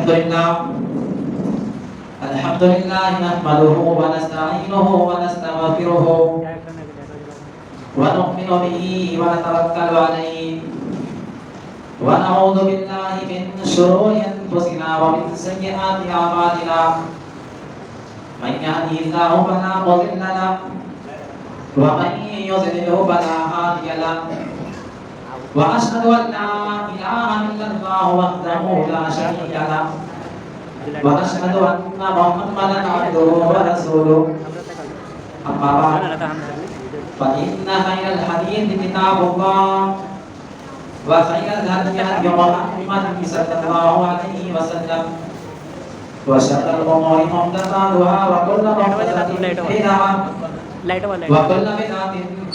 الحمد لله نحمده ونستعينه ونستغفره ونؤمن به ونتوكل عليه ونعوذ بالله من شرور أنفسنا ومن سيئات أعمالنا من يهده الله فلا مضل له ومن يضلل فلا هادي له وأشهد أن لا إله إلا الله وحده لا شريك له وأشهد أن محمدا عبده ورسوله أما بعد فإن خير الحديث كتاب الله وخير الهدي هدي محمد صلى الله عليه وسلم وشر الأمور محدثاتها وكل محدثة بدعة وكل بدعة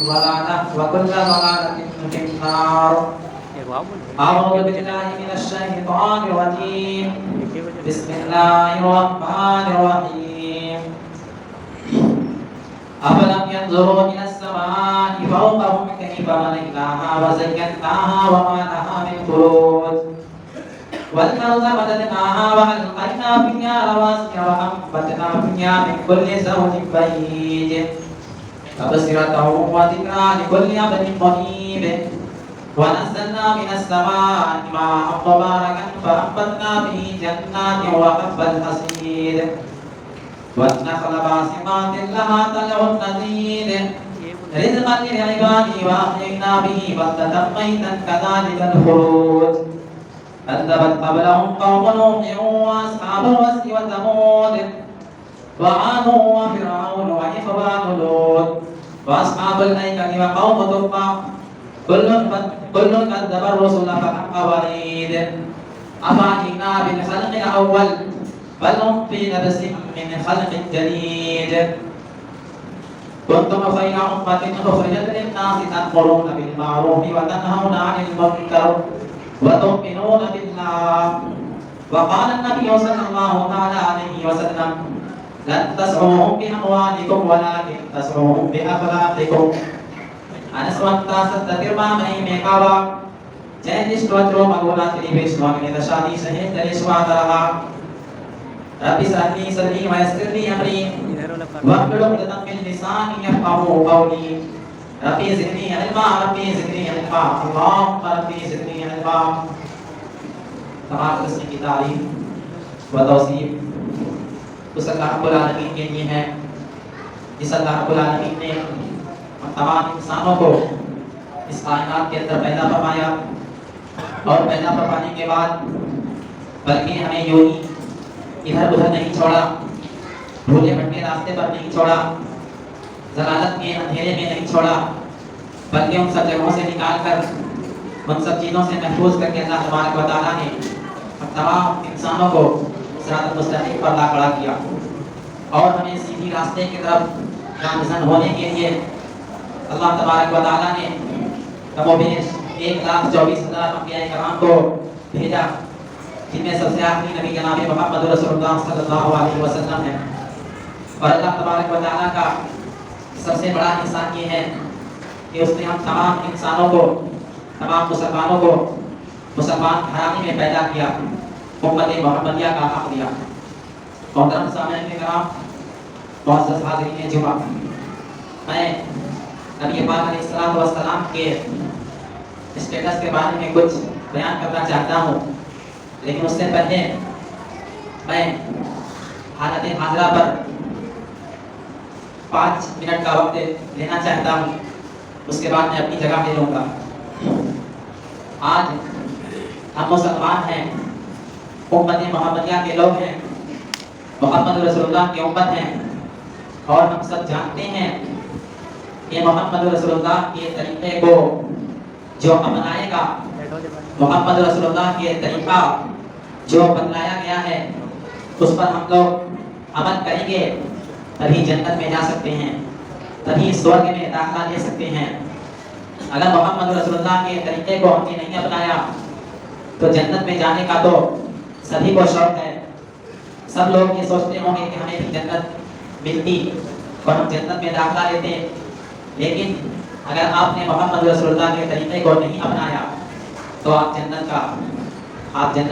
ضلالة وكل ضلالة في النار. أعوذ بالله من الشيطان الرجيم. بسم الله الرحمن الرحيم. أفلم ينظروا إلى السماء فوقهم كيف بنيناها وزيناها وما لها من فروج والأرض مددناها وألقينا فيها رواسي وأنبتنا فيها من كل زوج بهيج تبصرة وذكرى لكل عبد منيب ونزلنا من السماء ماء مباركا فأنبتنا به جنات وحب الحصيد والنخل باسقات لها طلع نضيد رزقا للعباد وأحيينا به بلدة ميتا كذلك الخروج كذبت قبلهم قوم نوح وأصحاب الرس وثمود وعاد وفرعون وإخوان لوط وأصحاب الأيكة وقوم تبع كل كذب الرسل فحق وعيد أفعينا بالخلق الأول بل هم في لبس من خلق جديد كنتم خير أمة أخرجت للناس تأمرون بالمعروف وتنهون عن المنكر وتؤمنون بالله. وقال النبي صلى الله عليه وسلم لن تسعوهم بأموالكم ولكن تسعوهم بأخلاقكم. Anaswanta sa tatirma may mekawa Chinese tuatro maguna tilibis magni tashani sahih dari swatara Rabbi sani sani wa yasirni amri wa qulum latam min lisani yafqahu qawli Rabbi zidni ilma Allahumma Rabbi zidni ilma. तमाम किस्म की तारीफ व तौसीफ उस अल्लाह रब्बुल आलमीन के लिए है जिस अल्लाह रब्बुल आलमीन ने हम तमाम इंसानों को इस कायनात के अंदर पैदा फरमाया और पैदा फरमाने के बाद बल्कि हमें यूं ही इधर उधर नहीं छोड़ा, भूले भटके रास्ते पर नहीं छोड़ा, जलालत के अंधेरे में नहीं छोड़ा, बल्कि उन सब जगहों से निकाल कर उन सब चीज़ों से महफूज करके अल्लाह तबारक व तआला ने तमाम इंसानों को सिरात मुस्तकीम पर ला खड़ा किया और हमें सीधी रास्ते की तरफ गामज़न होने के लिए अल्लाह तबारक व तआला ने कमोबेश 1,24,000 अंबिया कराम को भेजा, जिनमें सबसे आखिरी नबी जनाब मोहम्मद रसूलुल्लाह सल्लल्लाहु अलैहि वसल्लम है। और अल्लाह तबारक व तआला का सबसे बड़ा एहसान ये है कि उसने हम तमाम इंसानों को, तमाम मुसलमानों को मुसलमान घराने में पैदा किया, उम्मत मोहम्मदिया का हक दिया। मोहतरम सामईन किराम, मुअज़्ज़ज़ हाज़रीन जुमा, मैं नबी पाक अलैहिस्सलातु वस्सलाम के स्टेटस के बारे में कुछ बयान करना चाहता हूँ, लेकिन उससे पहले मैं हालत हाज़िरा पर 5 मिनट का वक्त लेना चाहता हूँ, उसके बाद मैं अपनी जगह ले लूँगा। आज हम मुसलमान हैं, उम्मत मोहम्मदिया के लोग हैं, मोहम्मद रसूलुल्लाह की उम्मत हैं और हम सब जानते हैं कि मोहम्मद रसूलुल्लाह के तरीक़े को जो अपनाएगा, मोहम्मद रसूलुल्लाह के तरीक़ा जो बतलाया गया है उस पर हम लोग अमल करेंगे तभी जन्नत में जा सकते हैं, तभी स्वर्ग में दाखिला ले सकते हैं। अगर मोहम्मद रसूलुल्लाह के तरीक़े को हमने नहीं अपनाया तो जन्नत में जाने का तो सभी को शौक है। सब लोग ये सोचते होंगे कि हमें भी जन्नत मिलती और हम जन्नत में दाखिला लेते, लेकिन अगर आपने मोहम्मद रसूलुल्लाह के तरीक़े को नहीं अपनाया तो आप जन्नत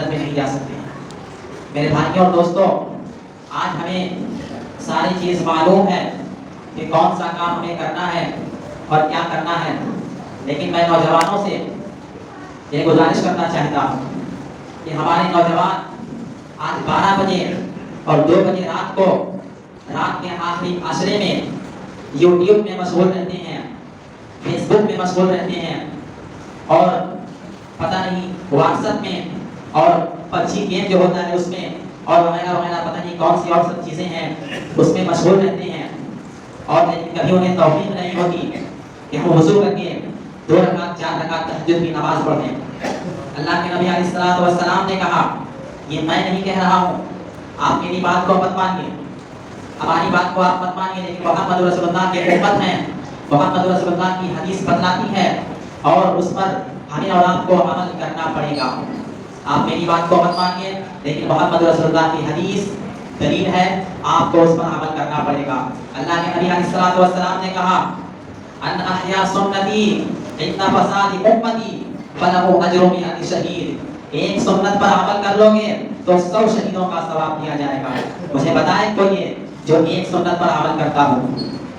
में नहीं जा सकते हैं। میرے بھائیوں اور دوستوں، آج ہمیں ساری چیز معلوم ہے کہ کون سا کام ہمیں کرنا ہے اور کیا کرنا ہے، لیکن میں نوجوانوں سے یہ گزارش کرنا چاہتا ہوں کہ ہمارے نوجوان آج 12 بجے اور 2 بجے رات کے آخری عشرے میں یوٹیوب میں مشغول رہتے ہیں، فیس بک میں مشغول رہتے ہیں، اور پتہ نہیں واٹس ایپ میں اور پبجی گیم جو ہوتا ہے اس میں اور وغیرہ وغیرہ پتہ نہیں کون سی اور سب چیزیں ہیں اس میں مشغول رہتے ہیں، اور لیکن کبھی انہیں توفیق نہیں ہوتی کہ ہم وضو کر کے 2 رکعت 4 رکعت تہجد کی نماز پڑھیں۔ اللہ کے نبی علیہ الصلوۃ والسلام نے کہا، یہ میں نہیں کہہ رہا ہوں، آپ میری بات کو مت مانیے، ہماری بات کو آپ مت مانیے، لیکن محمد رسول اللہ کے امت ہیں، محمد رسول اللہ کی حدیث بتلاتی ہے اور اس پر ہمیں اور آپ کو عمل کرنا پڑے گا۔ آپ میری بات کو مت مانیے، لیکن محمد رسول اللہ کی حدیث دلیل ہے، آپ کو اس پر عمل کرنا پڑے گا۔ اللہ کے نبی علیہ الصلوۃ والسلام نے کہا، ان احیا سنتی ان فساد امتی فلہ اجر 100 شہید، ایک سنت پر عمل کر لو گے تو 100 شہیدوں کا ثواب دیا جائے گا۔ مجھے بتائیں کوئی جو ایک سنت پر عمل کرتا ہو،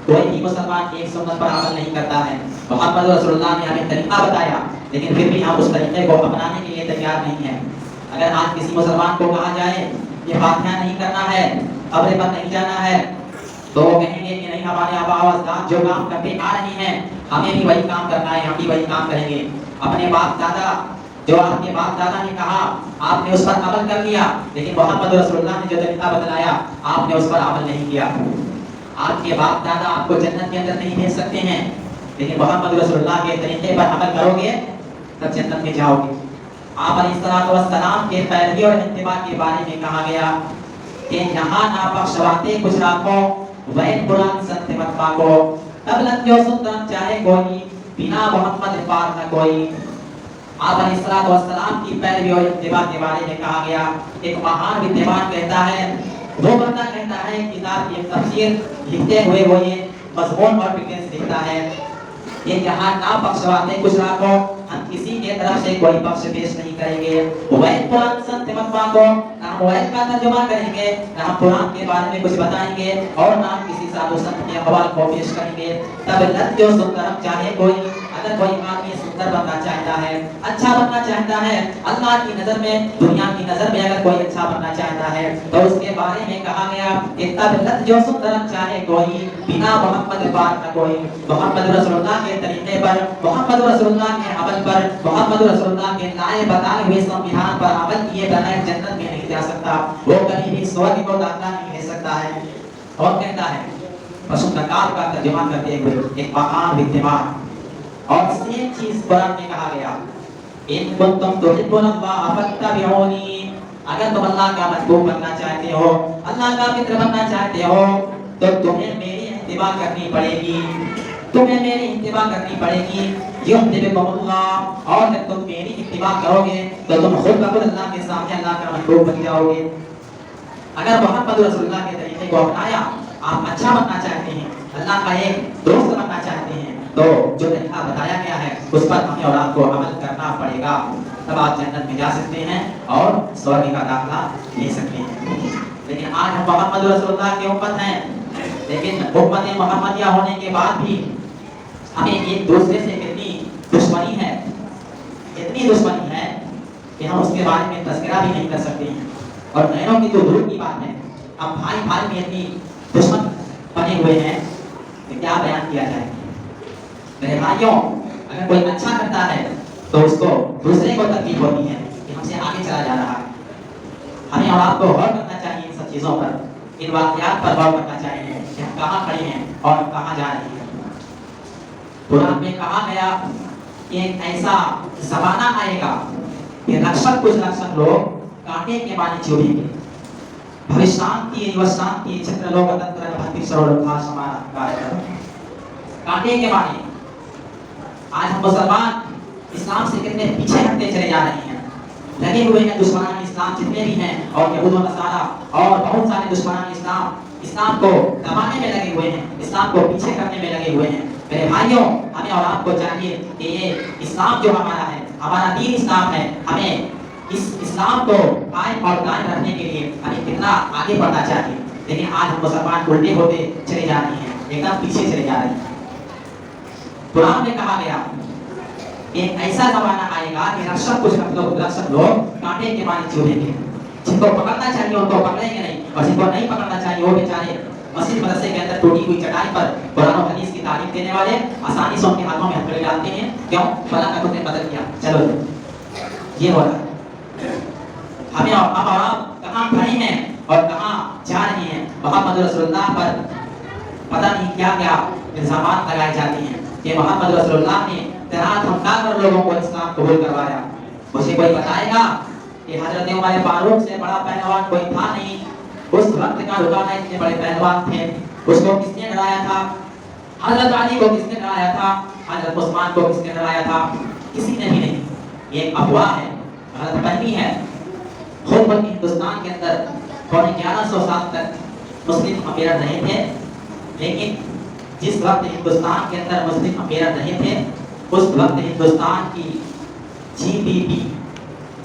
کوئی بھی مسلمان ایک سنت پر عمل نہیں کرتا ہے۔ محمد رسول اللہ نے ہمیں طریقہ بتایا، لیکن پھر بھی ہم اس طریقے کو اپنانے کے لیے تیار نہیں ہیں۔ اگر آج کسی مسلمان کو کہا جائے کہ فاتحہ نہیں کرنا ہے، قبر پر نہیں جانا ہے، تو وہ کہیں گے کہ نہیں، ہمارے آباء و اجداد جو کام کرتے آ رہے ہیں ہمیں بھی وہی کام کرنا ہے، ہم بھی وہی کام کریں گے۔ اپنے باپ دادا، جو آپ کے باپ دادا نے کہا آپ نے اس پر عمل کر لیا، لیکن محمد رسول اللہ نے جو طریقہ بتلایا آپ نے اس پر عمل نہیں کیا۔ آپ کے باپ دادا آپ کو جنت کے اندر نہیں بھیج سکتے ہیں، لیکن محمد رسول اللہ کے طریقے پر عمل کرو گے تب جنت میں جاؤ گے۔ آپ علیہ الصلوۃ والسلام کے پیروی اور اتباع کے بارے میں کہا گیا کہ یہاں نہ بخشواتے کچھ رکھو وین قرآن سنت مت مانگو، تب لگ جو سنت چاہے کوئی بنا محمد پار نہ کوئی۔ آپ علیہ الصلوۃ والسلام کی پیروی اور اتباع کے بارے میں کہا گیا، ایک مہان ودیان کہتا ہے، وہ بندہ کہتا ہے کتاب کی تفسیر لکھتے ہوئے وہ یہ مضمون اور ڈیٹیلز لکھتا ہے کہ یہاں نہ بخشواتے کچھ رکھو، ہم کسی کے طرف سے کوئی بخش پیش نہیں کریں گے، وین قرآن سنت مت مانگو، نہ ہم وین کا ترجمہ کریں گے، نہ ہم قرآن کے بارے میں کچھ بتائیں گے، اور نہ ہم کسی سادھ و سنت کے اقوال کو پیش کریں گے۔ تب لت جو سندر چاہے کوئی، اگر کوئی آدمی سندر بننا چاہتا ہے، اچھا بننا چاہتا ہے، اللہ کی نظر میں، دنیا کی نظر میں اگر کوئی اچھا بننا چاہتا ہے تو اس کے بارے میں کہا گیا کہ تب لت جو سندر چاہے کوئی بنا محمد پار نہ کوئی۔ محمد رسول اللہ کے طریقے پر، محمد رسول اللہ کے عمل پر، محمد رسول اللہ کے لائے بتائے ہوئے سنویدھان پر عمل کیے بغیر جنت میں نہیں جا سکتا، وہ کبھی بھی سورگ کو داخلہ نہیں لے سکتا ہے۔ اور کہتا ہے پسندکار کا ترجمہ کرتے ہوئے ایک مقام اتباع، اور سیم چیز قرآن میں کہا گیا، ان کنتم تحبون اللہ فاتبعونی، اگر تم اللہ کا محبوب بننا چاہتے ہو، اللہ کا متر بننا چاہتے ہو تو تمہیں میری اتباع کرنی پڑے گی، تمہیں میری اتباع کرنی پڑے گی۔ یحببکم اللہ، اور جب تم میری اتباع کرو گے تو تم خود بخود اللہ کے سامنے اللہ کا محبوب بن جاؤ گے۔ اگر محمد رسول اللہ کے طریقے کو اپنایا، آپ اچھا بننا چاہتے ہیں، اللہ کا ایک دوست بننا چاہتے ہیں، تو جو طریقہ بتایا گیا ہے اس پر ہمیں اور آپ کو عمل کرنا پڑے گا، تب آپ جنت میں جا سکتے ہیں اور سورگ کا داخلہ لے سکتے ہیں۔ لیکن آج ہم محمد رسول اللہ کی امت ہیں، لیکن امت محمدیہ ہونے کے بعد بھی ہمیں ایک دوسرے سے کتنی دشمنی ہے، اتنی دشمنی ہے کہ ہم اس کے بارے میں تذکرہ بھی نہیں کر سکتے ہیں، اور غیروں کی تو دور کی بات ہے، اب بھائی بھائی میں اتنی دشمن بنے ہوئے ہیں کہ کیا بیان کیا جائے۔ میرے بھائیوں، اگر کوئی اچھا کرتا ہے تو اس کو دوسرے کو تکلیف ہوتی ہے کہ ہم سے آگے چلا جا رہا ہے۔ ہمیں اور آپ کو غور کرنا چاہیے ان سب چیزوں پر، ان واقعات پر غور کرنا چاہیے کہ ہم کہاں کھڑے ہیں اور ہم کہاں جا رہے ہیں۔ قرآن میں کہا گیا کہ ایک ایسا زمانہ آئے گا کہ رکشک کچھ رکشک لوگ کانٹے کے معنی چوبیں گے، بھوشانتی وشانتی چھتر لوگ تنتر بھکتی سرور بھاش ہمارا کانٹے کے معنی۔ آج ہم مسلمان اسلام سے کتنے پیچھے ہٹتے چلے جا رہے ہیں، لگے ہوئے ہیں دشمنان اسلام جتنے بھی ہیں، اور یہود و نصارہ اور بہت سارے دشمنان اسلام کو دبانے میں لگے ہوئے ہیں، اسلام کو پیچھے کرنے میں لگے ہوئے ہیں۔ میرے بھائیوں، ہمیں اور آپ کو چاہیے کہ یہ اسلام جو ہمارا ہے، ہمارا دین اسلام ہے، ہمیں اس اسلام इस्लाम को कायम और दायम रखने के लिए हमें कितना आगे बढ़ना चाहिए, लेकिन आज हम मुसलमान उल्टे होते चले जा रहे हैं, एकदम पीछे चले जा रहे हैं। कुरान में कहा गया एक ऐसा जमाना आएगा कि रक्षक लोग कांटे के मारे चुभेंगे, जिनको पकड़ना चाहिए उनको पकड़ेंगे नहीं, और जिनको नहीं पकड़ना चाहिए वो बेचारे मस्जिद मदरसे के अंदर टूटी हुई चटाई पर कुरान और हदीस की तारीफ देने वाले आसानी से उनके हाथों में हथकड़ी डालते हैं। क्यों? फला का तुमने कत्ल किया, चलो ये हो रहा है। हमें अब आप कहाँ खड़े हैं और कहाँ जा रहे हैं, मोहम्मद रसूलुल्लाह पर पता नहीं क्या क्या इल्जामात लगाए जाते हैं कि मोहम्मद रसूलुल्लाह ने तरह धमकाकर लोगों को इस्लाम कबूल करवाया। मुझे कोई बताएगा कि हजरत उमर फारूक से बड़ा पहलवान कोई था नहीं, उस वक्त का रुकाना इतने बड़े पहलवान थे, उसको किसने डराया था? हजरत अली को किसने डराया था? हजरत उस्मान को किसने डराया था? किसी ने भी नहीं। ये एक अफवाह है, गलत फहमी है। खुद हिंदुस्तान के अंदर पौने 1100 साल तक मुस्लिम अमीरत नहीं थे, लेकिन जिस वक्त हिंदुस्तान के अंदर मुस्लिम अमीरत नहीं थे उस वक्त हिंदुस्तान की जीडीपी,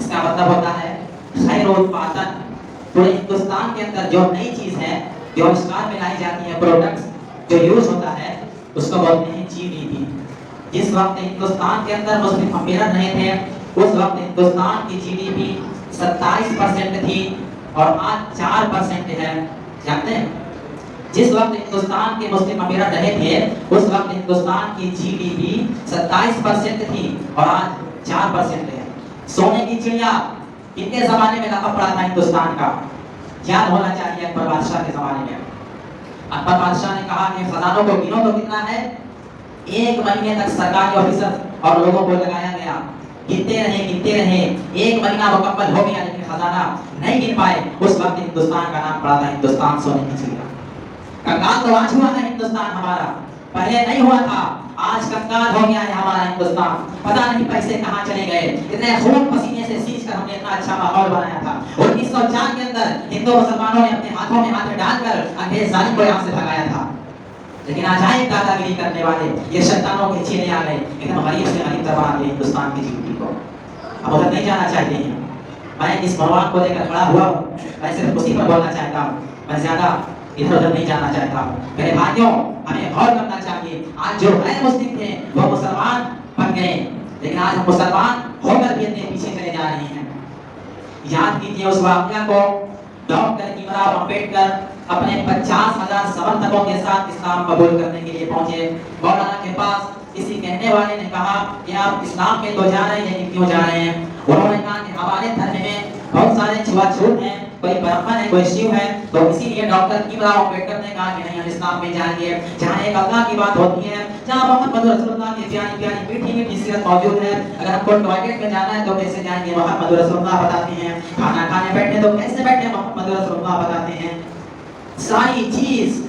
इसका मतलब होता है खैर उत्पादन, पूरे हिंदुस्तान के अंदर जो नई चीज है, जो आविष्कार में लाई जाती है, प्रोडक्ट्स जो यूज होता है, उसको बोलते हैं जीडीपी। जिस वक्त हिंदुस्तान के अंदर मुस्लिम अमीरत नहीं थे उस वक्त हिंदुस्तान की जीडीपी 27% थी और आज 4% है। जानते हैं? जिस वक्त हिंदुस्तान के मुस्लिम अमीरत रहे थे उस वक्त हिंदुस्तान की जीडीपी 27% थी और आज 4% है। सोने की चिड़िया कितने जमाने में लकब पड़ा था हिंदुस्तान का? याद होना चाहिए अकबर बादशाह के जमाने में। अकबर बादशाह ने कहा कि खजानों को गिनो तो कितना है। 1 महीने तक सरकारी ऑफिसर और लोगों को लगाया गया, गिनते रहे, 1 महीना मुकम्मल हो गया लेकिन खजाना नहीं गिन पाए। उस वक्त हिंदुस्तान का नाम पड़ा था हिंदुस्तान सोने की चिड़िया। कंगाल तो आज हुआ है हिंदुस्तान हमारा, पहले नहीं हुआ था, आज कंगाल हो गया है हमारा हिंदुस्तान। पता नहीं पैसे कहाँ चले गए, इतने खून पसीने से सींच कर हमने इतना अच्छा माहौल बनाया था। 1904 के अंदर हिंदू मुसलमानों ने अपने हाथों में हाथ डालकर अंग्रेज जालिम को यहाँ से भगाया था, लेकिन आज आए दादागिरी करने वाले ये शैतानों के चेले आ गए, एकदम गरीब से गरीब दबा दिए हिंदुस्तान की जीडीपी को। अब उधर नहीं जाना चाहते हैं। मैं इस भगवान को लेकर खड़ा हुआ हूँ, मैं सिर्फ उसी पर बोलना चाहता हूँ, मैं ज्यादा इधर उधर नहीं जाना चाहता हूँ। मेरे भाइयों, हमें गौर करना चाहिए। आज जो गैर मुस्लिम थे वो मुसलमान बन गए, लेकिन आज हम मुसलमान होकर भी इतने पीछे चले जा रहे हैं। याद कीजिए उस वाक़या को, डॉक्टर भीमराव अंबेडकर अपने 50,000 समर्थकों के साथ इस्लाम कबूल करने के लिए पहुंचे। मौलाना के पास किसी कहने वाले ने कहा कि आप इस्लाम पे तो जा रहे हैं लेकिन क्यों जा रहे हैं? उन्होंने कहा कि हमारे धर्म में बहुत सारे छुआछूत हैं, कोई ब्राह्मण है, कोई शिव है, तो इसीलिए डॉक्टर भीमराव अंबेडकर ने कहा कि नहीं, हम इस्लाम में जाएंगे जहाँ एक अल्लाह की बात होती है, जहाँ मोहम्मद रसूलुल्लाह की प्यारी प्यारी मीठी मीठी सीरत मौजूद है। अगर हमको टॉयलेट में जाना है तो कैसे जाएंगे? मोहम्मद रसूलुल्लाह बताते हैं। खाना खाने बैठे तो कैसे बैठे? मोहम्मद रसूलुल्लाह बताते हैं। सारी चीज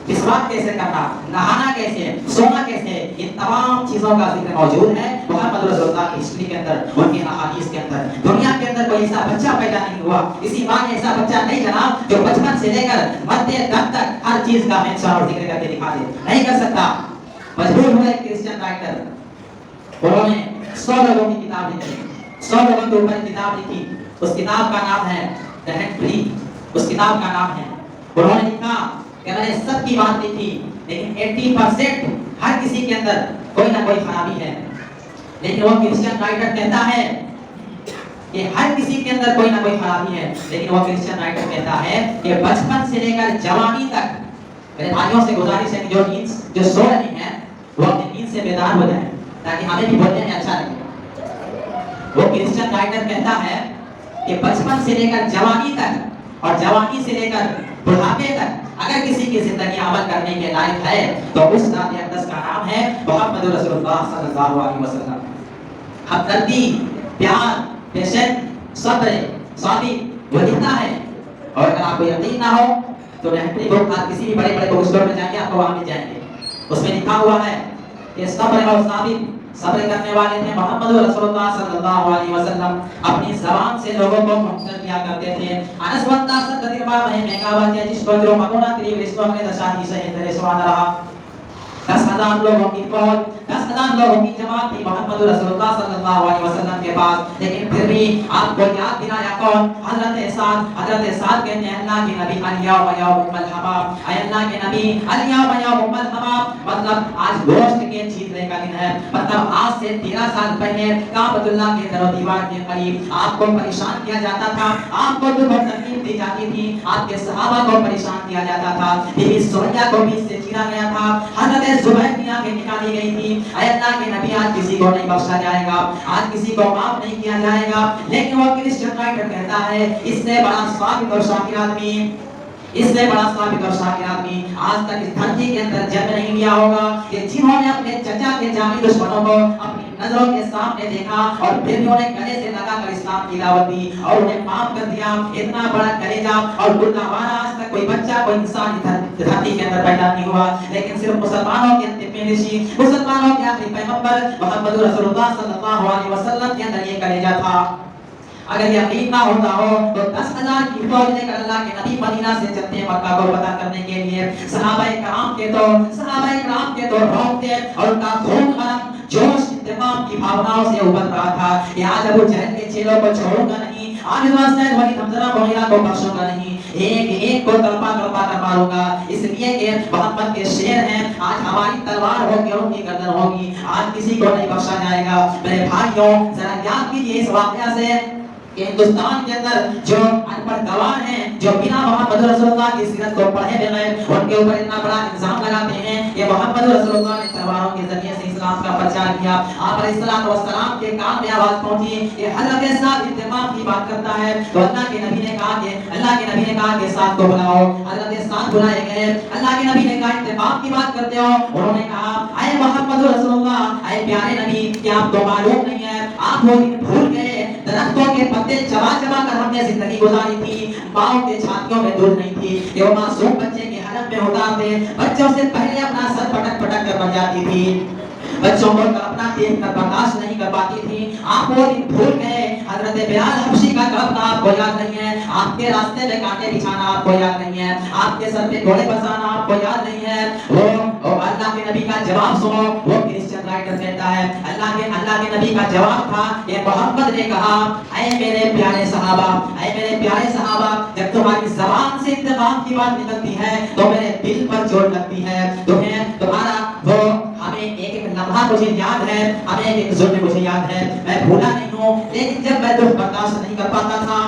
विश्वास कैसे करना, नहाना कैसे, सोना कैसे, इन तमाम चीजों का जिक्र मौजूद है मोहम्मद रसूलुल्लाह की हिस्ट्री के अंदर, उनके अहादीस के अंदर। दुनिया के अंदर कोई ऐसा बच्चा पैदा नहीं हुआ, इसी माँ ने ऐसा बच्चा नहीं जना जो बचपन से लेकर मरते दम तक हर चीज का मेंशन और जिक्र करके दिखा दे। नहीं कर सकता। मजबूर हुए क्रिश्चियन राइटर, उन्होंने 100 लोगों की किताब लिखी, 100 लोगों के ऊपर किताब लिखी। उस किताब का नाम है द हेनरी, उस किताब का नाम है। उन्होंने लिखा कि मैंने सबकी बात लिखी, लेकिन 80% हर किसी के अंदर कोई ना कोई खराबी है। लेकिन वो क्रिश्चियन राइटर कहता है कि हर किसी के अंदर कोई ना कोई खराबी है, लेकिन वो क्रिश्चियन राइटर कहता है कि बचपन से लेकर जवानी तक, मेरे भाइयों से गुजारिश है कि जो सो रहे हैं वो अपनी नींद से बेदार हो जाएं, ताकि हमें भी बोलने में अच्छा लगे। वो क्रिश्चियन राइटर कहता है कि बचपन से लेकर जवानी तक और जवानी से लेकर बुढ़ापे तक अगर किसी की जिंदगी अमल करने के लायक है तो उस ज़ात अक़दस का नाम है मोहम्मद रसूलुल्लाह सल्लल्लाहु अलैहि वसल्लम। हमदर्दी, प्यार, पेशेंस, सब्र, साबिर वो लिखता है। और अगर आपको यकीन ना हो तो रहमती बुक, आप किसी भी बड़े बड़े बुक स्टोर में जाएंगे, आपको वहां मिल जाएंगे। उसमें लिखा हुआ है कि सब्र और साबिर, सब्र करने वाले थे मोहम्मद रसूलुल्लाह सल्लल्लाहु अलैहि वसल्लम। अपनी ज़बान से लोगों को मुक्तल किया करते थे। अनस वंदा सदतिरबा में मेगावा जे जिसको जो मगोना तेरी विश्व में दशाती से इंद्र सुभान अल्लाह। 10,000 लोगों की फौज, 10,000 लोगों की जमात थी मोहम्मद रसूलुल्लाह सल्लल्लाहु अलैहि वसल्लम के पास, लेकिन फिर भी आपको याद दिलाया कौन? हजरत साद कहते हैं अल्लाह के नबी अल-यौम यौमुल हमा, अल्लाह के नबी अल-यौम यौमुल हमा, मतलब आज गोश्त के चीरने का दिन है। मतलब आज से 13 साल पहले काबतुल्लाह के दरो दीवार के करीब आपको परेशान किया जाता था, आपको दुख और तकलीफ दी जाती थी, आपके सहाबा को परेशान किया जाता था, बीबी सुमैया को बीच से चीरा गया था, हजरत ज़ुबैर की आंखें निकाली गई थी। अल्लाह के नबी आज किसी को नहीं बख्शा जाएगा, आज किसी को माफ नहीं किया जाएगा। लेकिन वो क्रिश्चियन राइटर कहता है इससे बड़ा साबित और शाकिर आदमी, इससे बड़ा साबित और शाकिर आदमी आज तक इस धरती के अंदर जन्म नहीं लिया होगा कि जिन्होंने अपने चचा के जानी दुश्मनों को अपनी नजरों के सामने देखा और फिर भी उन्हें गले से लगाकर इस्लाम की दावत दी और उन्हें माफ कर दिया। इतना बड़ा कलेजा और गुल्लावारा आज तक कोई बच्चा कोई इंसान धरती के अंदर पैदा नहीं हुआ, लेकिन सिर्फ मुसलमानों के अंतिम ऋषि, मुसलमानों के आखिरी पैगंबर मोहम्मद रसूलुल्लाह सल्लल्लाहु अलैहि वसल्लम के अंदर ये कलेजा था। अगर यकीन ना होता हो तो 10,000 की फौज लेकर अल्लाह के नबी मदीना से चलते हैं मक्का को फतह करने के लिए। सहाबाए किराम के तो रोकते और उनका खून गरम जोश इंतकाम की भावनाओं से उबल रहा था कि आज अबू जहल के चेलों को छोड़ूंगा नहीं, आज वलीद हमज़ा वगैरह को बख्शूंगा नहीं, एक को तड़पा कर मारूंगा, इसलिए कि मोहम्मद के शेर हैं, आज हमारी तलवार होगी और उनकी गर्दन होगी, आज किसी को नहीं बख्शा जाएगा। मेरे भाइयों जरा याद कीजिए इस वाकया से कि हिंदुस्तान के अंदर जो अनपढ़ गवाह हैं, जो बिना मोहम्मद रसूलुल्लाह की सीरत को पढ़े बगैर उनके ऊपर इतना बड़ा इल्जाम लगाते हैं कि मोहम्मद रसूलुल्लाह ने तलवारों के जरिए से इस्लाम का प्रचार किया। आप अलैहिस्सलाम वस्सलाम के कान में आवाज पहुंची कि हजरत साद इंतकाम की बात करता है, तो अल्लाह के नबी ने कहा कि साद को बुलाओ। हजरत साद बुलाए गए। अल्लाह के नबी ने कहा इंतकाम की बात करते हो? उन्होंने कहा ऐ मोहम्मद रसूलुल्लाह, ऐ प्यारे नबी, क्या आपको मालूम नहीं है आप वो दिन भूल गए दरख्तों के पत्ते चबा कर हमने जिंदगी गुजारी थी, माओ के छातियों में दूध नहीं थी कि वो मासूम बच्चे के हलक में उतारते, बच्चों से पहले अपना सर पटक कर मर जाती थी, बच्चों को अपना देख कर बर्दाश्त नहीं कर पाती थी। आप वो दिन भूल गए। हजरत बिलाल हबशी का कब्र आपको याद नहीं है, आपके रास्ते में कांटे बिछाना आपको याद नहीं है, आपके सर पे घोड़े बसाना आपको याद नहीं है। वो अल्लाह के नबी का जवाब सुनो। वो क्रिश्चियन राइटर कहता है अल्लाह के नबी का जवाब था कि मोहम्मद ने कहा ऐ मेरे प्यारे सहाबा, जब तुम्हारी जबान से इंतकाम की बात निकलती है तो मेरे दिल पर चोट लगती है। तुम्हें तुम्हारा वो हमें एक लम्हा मुझे याद है, हमें एक जुल्म मुझे याद है, मैं भूला नहीं हूँ। लेकिन जब मैं दुख बर्दाश्त नहीं कर पाता था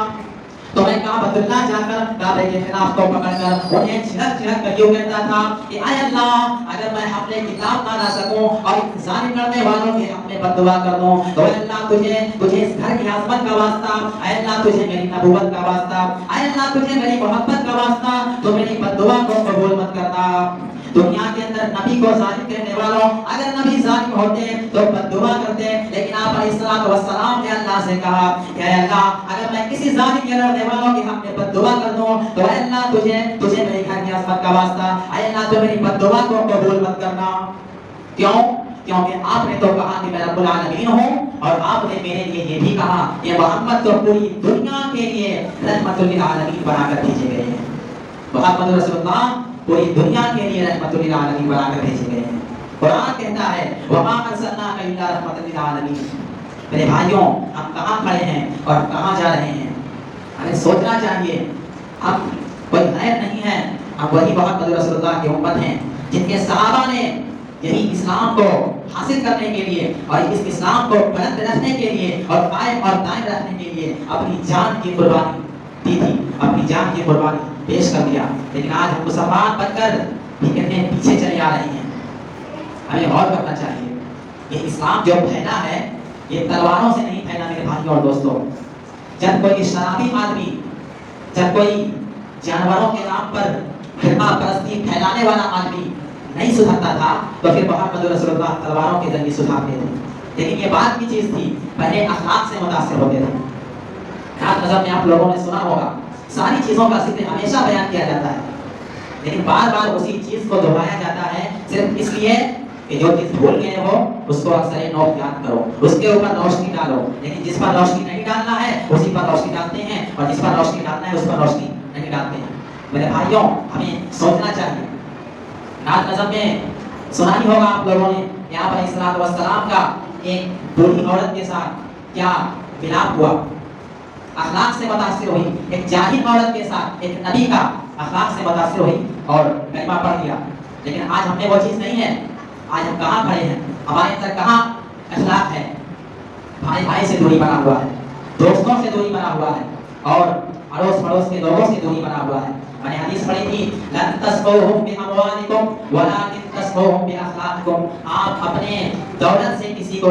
तो मैं काबतुल्लाह जाकर काबे के खिलाफ को पकड़कर उन्हें छिड़क कर यूं कहता था कि आय अल्लाह, अगर मैं अपने किताब ना ला सकूं और जालिम करने वालों के हक में बददुआ कर दूं तो अल्लाह तुझे इस घर की आज़मत का वास्ता, आय अल्लाह तुझे मेरी नबूवत का वास्ता, आय अल्लाह तुझे मेरी मोहब्बत का वास्ता, तो मेरी बददुआ को कबूल मत करना। दुनिया के अंदर नबी को जालिम कहने वालों, अगर नबी जालिम होते तो बद्दुआ करते, लेकिन आप अलैहिस्सलातु वस्सलाम ने अल्लाह से कहा कि अल्लाह, अगर मैं किसी जालिम के लड़ने वालों के हक में बद्दुआ कर दूं तो अल्लाह तुझे मेरे घर की आज़मत का वास्ता, अल्लाह तो मेरी बद्दुआ को कबूल मत करना। क्यों? क्योंकि आपने तो कहा कि मैं रब्बुल आलमीन हूं और आपने मेरे लिए ये भी कहा कि मोहम्मद तो पूरी दुनिया के लिए रहमतुल लिल आलमीन बनाकर भेजे गए हैं। मोहम्मद रसूलुल्लाह पूरी दुनिया के लिए रहमतुल लिल आलमीन बनाकर भेजे गए हैं। कुरान कहता है वमा अरसलनाका इल्ला रहमतल लिल आलमीन। मेरे भाइयों, हम कहां खड़े हैं और कहां जा रहे हैं? हमें सोचना चाहिए। हम कोई गैर नहीं है, हम वही मोहम्मद रसूलुल्लाह की उम्मत हैं जिनके सहाबा ने यही इस्लाम को हासिल करने के लिए और इस इस्लाम को बुलंद रखने के लिए और कायम और दायम रखने के लिए अपनी जान की कुर्बानी दी थी, अपनी जान की कुर्बानी पेश कर दिया। लेकिन आज हम मुसलमान बनकर भी कहते हैं पीछे चले आ रहे हैं। हमें गौर करना चाहिए। ये इस्लाम जो फैला है ये तलवारों से नहीं फैला मेरे भाइयों और दोस्तों। जब कोई शराबी आदमी, जब कोई जानवरों के नाम पर फिरमा परस्ती फैलाने वाला आदमी नहीं सुधरता था तो फिर मोहम्मद रसूलुल्लाह तलवारों के जरिए सुधारते थे। लेकिन ये बात की चीज थी, पहले अखलाक से मुतासिर होते थे। खास नज़र में आप लोगों ने सुना होगा, सारी चीजों का जिक्र हमेशा बयान किया जाता है, लेकिन बार बार उसी चीज को दोहराया जाता है सिर्फ इसलिए कि जो चीज भूल गए हो उसको अक्सर नोट याद करो, उसके ऊपर रोशनी डालो। लेकिन जिस पर रोशनी नहीं डालना है उसी पर रोशनी डालते हैं और जिस पर रोशनी डालना है उस पर रोशनी नहीं डालते हैं। मेरे भाइयों, हमें सोचना चाहिए। नात नज़म में सुना ही होगा आप लोगों ने यहाँ पर इस्लाम वस्सलाम का एक बूढ़ी औरत के साथ क्या मिलाप हुआ, अखलाक से मुतासिर हुई, एक जाहिल औरत के साथ एक नबी का अखलाक से मुतासिर हुई और कलिमा पढ़ दिया। लेकिन आज हमने वो चीज़ नहीं है। आज हम कहाँ खड़े हैं, हमारे अंदर कहाँ अखलाक है, भाई भाई से दूरी बना हुआ है, दोस्तों से दूरी बना हुआ है और अड़ोस पड़ोस के लोगों से दूरी बना हुआ है। मैंने हदीस पढ़ी थी, लन तस्बहुम बिअमवालिकुम वलाकिन तस्बहुम बिअखलाकिकुम। आप अपने दौलत से किसी को